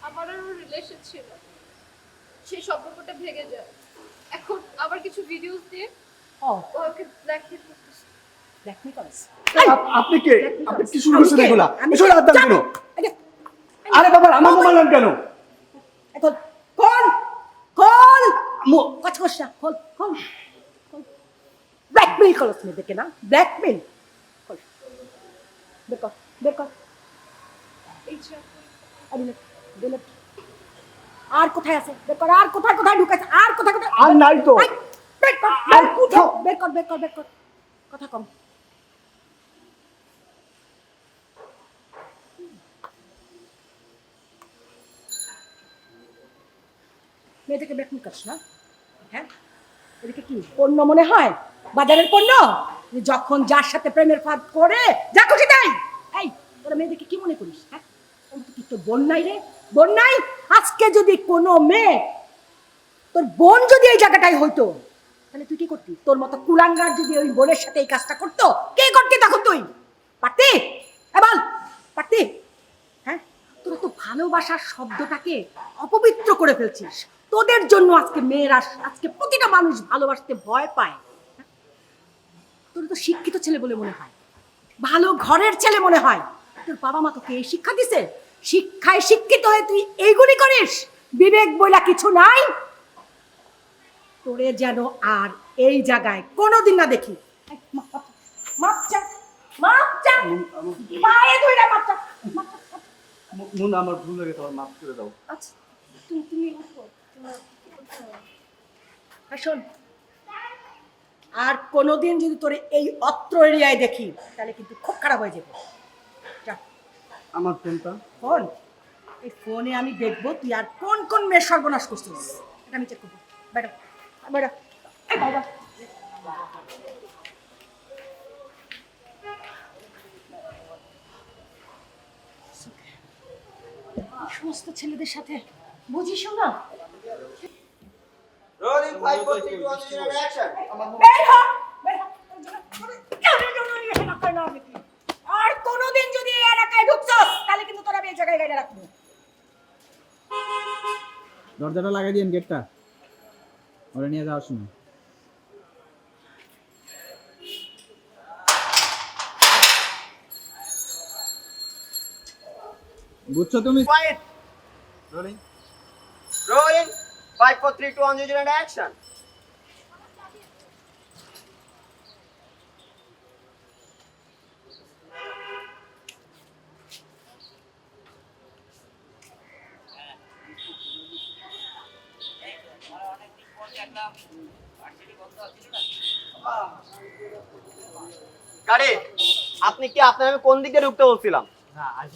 আমার আর রিলেশন ছিল, সেই সম্পর্কটা ভেঙে যায়। এখন আবার কিছু ভিডিওস দিয়ে ওকে ব্ল্যাকমেল করতেছে। ব্ল্যাকমেল করছ? আপনি কে? আপনি কি শুরু করছেন এগুলা? এসব রাত কেন? আরে বাবা আমার মোবাইল নেন কেন? এখন কোন কোন কথা কস না, কোন কোন ব্ল্যাকমেল করছ মেয়েদেরকে না? ব্ল্যাকমেল কর, বের কর বের কর। এই যে আরে দিলে আর কোথায় আছে? বের কর। আর কোথায় কোথায় ঢুকাইছে? আর কোথায় কোথায়? আর নাই তো। বের কর আর কোথাও বের কর বের কর বের কর। কথা কম। মেয়েটাকে ব্ল্যাকমেল করছ না? হ্যাঁ, এদিকে কি পণ্য মনে হয়? বাজারের পণ্য? যখন যার সাথে প্রেমের ফাঁদ করে যা খুশি তাই। এই তোরা মেয়েদেরকে কি মনে করিস? হ্যাঁ, কি তোর বোন নাই রে? বোন নাই? আজকে যদি কোনো মেয়ে, তোর বোন যদি এই জায়গাটাই হইতো, তাহলে তুই কি করতি? তোর মতো কুলাঙ্গার যদি ওই বোনের সাথে এই কাজটা করতো, কে করতি তখন? তুই পারতি? বল পারতি? হ্যাঁ, তোরা তো ভালোবাসার শব্দটাকে অপবিত্র করে ফেলছিস। তোদের জন্য আজকে মেয়েরা, আজকে প্রতিটা মানুষ ভালোবাসতে ভয় পায়। তোর তো শিক্ষিত ছেলে বলে মনে হয়, ভালো ঘরের ছেলে মনে হয়। তোর বাবা মা তোকে এই শিক্ষা দিছে? শিক্ষায় শিক্ষিত হয়ে তুই এইগুলি করিস? বিবেক বইলা কিছু নাই তোরে, যেন আর এই জায়গায় কোনোদিন না দেখি। মাপ চা, মাপ চা, পায়ে ধরে মাপ চা। মুন্না আমার ভুল হয়ে গেছে, আমার মাফ করে দাও। আচ্ছা তুমি উঠো। শোন, আর কোনোদিন যদি তোরে এই অত্র এরিয়ায় দেখি, তাহলে কিন্তু খুব খারাপ হয়ে যাবে। যা। আমার ফোনটা ফোন? এই ফোনে আমি দেখবো তুই আর কোন কোন মেয়ের সর্বনাশ করছিস। এটা আমি চেক করবো। বেটা বেটা, এই বাবা, সমস্ত ছেলেদের সাথে বুঝিস না। Rolling 5, 4, 3, 2, 1, 0, action! বের হ, বের হ। আর কোনোদিন যদি এই এলাকায় ঢুকছস, তাহলে কিন্তু তোরা আমি এই জায়গায় গাড়ি রাখবো। দরজাটা লাগাই দিন, গেটটা ওরা নিয়ে যাওয়ার সময়। বুঝছো তুমি? Quiet! রোলিং। Rolling 5, 4, 3, 2, 1, 0, action! গাড়ি, আপনি কি আপনার আমি কোন দিকে ঢুকতে বলছিলাম?